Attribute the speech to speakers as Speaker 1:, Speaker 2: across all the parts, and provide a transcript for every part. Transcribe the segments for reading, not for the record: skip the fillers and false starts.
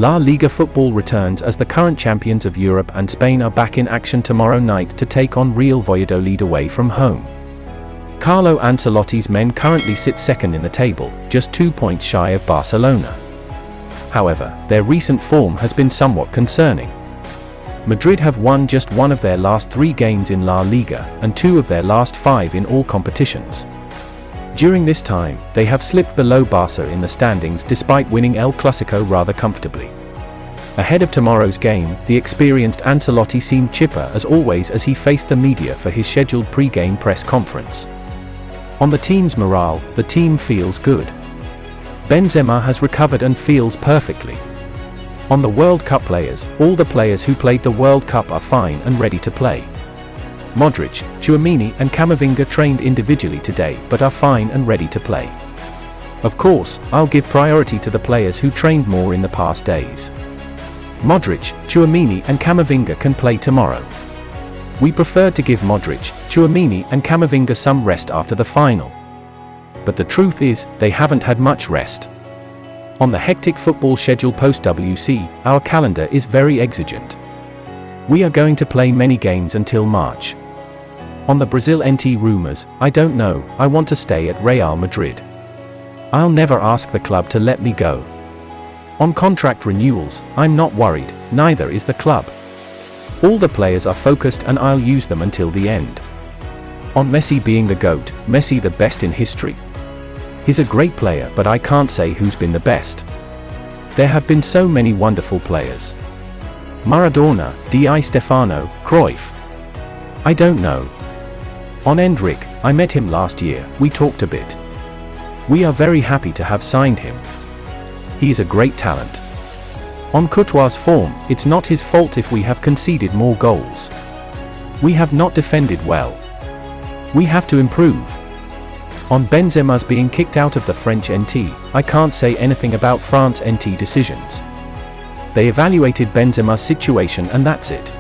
Speaker 1: La Liga football returns as the current champions of Europe and Spain are back in action tomorrow night to take on Real Valladolid away from home. Carlo Ancelotti's men currently sit second in the table, just 2 points shy of Barcelona. However, their recent form has been somewhat concerning. Madrid have won just one of their last 3 games in La Liga, and 2 of their last 5 in all competitions. During this time, they have slipped below Barca in the standings despite winning El Clasico rather comfortably. Ahead of tomorrow's game, the experienced Ancelotti seemed chipper as always as he faced the media for his scheduled pre-game press conference. On the team's morale, the team feels good. Benzema has recovered and feels perfectly. On the World Cup players, all the players who played the World Cup are fine and ready to play. Modric, Tchouaméni and Camavinga trained individually today but are fine and ready to play. Of course, I'll give priority to the players who trained more in the past days. Modric, Tchouaméni and Camavinga can play tomorrow. We prefer to give Modric, Tchouaméni and Camavinga some rest after the final. But the truth is, they haven't had much rest. On the hectic football schedule post-WC, our calendar is very exigent. We are going to play many games until March. On the Brazil NT rumors, I don't know, I want to stay at Real Madrid. I'll never ask the club to let me go. On contract renewals, I'm not worried, neither is the club. All the players are focused and I'll use them until the end. On Messi being the GOAT, Messi the best in history. He's a great player but I can't say who's been the best. There have been so many wonderful players. Maradona, Di Stefano, Cruyff. I don't know. On Endrick, I met him last year, we talked a bit. We are very happy to have signed him. He is a great talent. On Courtois' form, it's not his fault if we have conceded more goals. We have not defended well. We have to improve. On Benzema's being kicked out of the French NT, I can't say anything about France NT decisions. They evaluated Benzema's situation and that's it.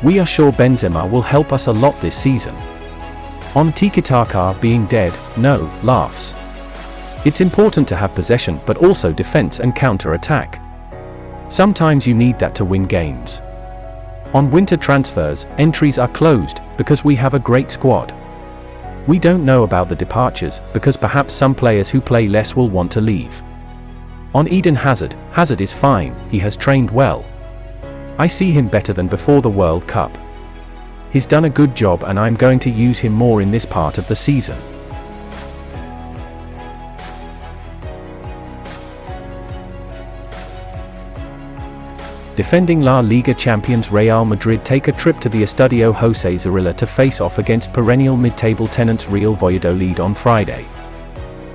Speaker 1: We are sure Benzema will help us a lot this season. On Tiki-Taka being dead, no, laughs. It's important to have possession but also defense and counter-attack. Sometimes you need that to win games. On winter transfers, entries are closed because we have a great squad. We don't know about the departures because perhaps some players who play less will want to leave. On Eden Hazard, Hazard is fine, he has trained well. I see him better than before the World Cup. He's done a good job and I'm going to use him more in this part of the season. Defending La Liga champions Real Madrid take a trip to the Estadio José Zorrilla to face off against perennial mid-table tenants Real Valladolid on Friday.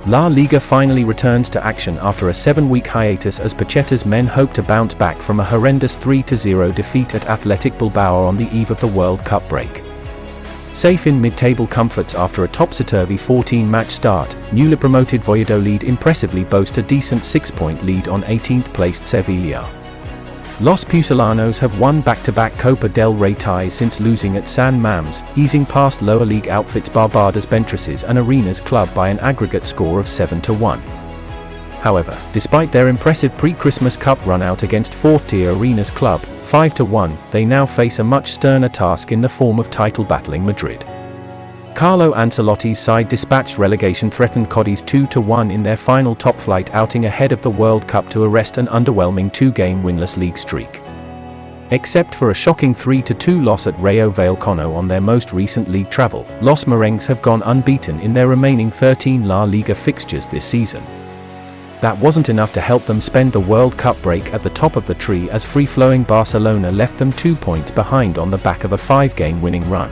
Speaker 1: La Liga finally returns to action after a 7-week hiatus as Pacheta's men hope to bounce back from a horrendous 3-0 defeat at Athletic Bilbao on the eve of the World Cup break. Safe in mid-table comforts after a topsy-turvy 14-match start, newly promoted Valladolid impressively boast a decent 6-point lead on 18th-placed Sevilla. Los Pucelanos have won back-to-back Copa del Rey ties since losing at San Mamés, easing past lower league outfits Barbadas Bentraces and Arenas Club by an aggregate score of 7-1. However, despite their impressive pre-Christmas Cup run-out against 4th-tier Arenas Club, 5-1, they now face a much sterner task in the form of title-battling Madrid. Carlo Ancelotti's side dispatched relegation-threatened Cadiz 2-1 in their final top-flight outing ahead of the World Cup to arrest an underwhelming 2-game winless league streak. Except for a shocking 3-2 loss at Rayo Vallecano on their most recent league travel, Los Merengues have gone unbeaten in their remaining 13 La Liga fixtures this season. That wasn't enough to help them spend the World Cup break at the top of the tree as free-flowing Barcelona left them 2 points behind on the back of a 5-game winning run.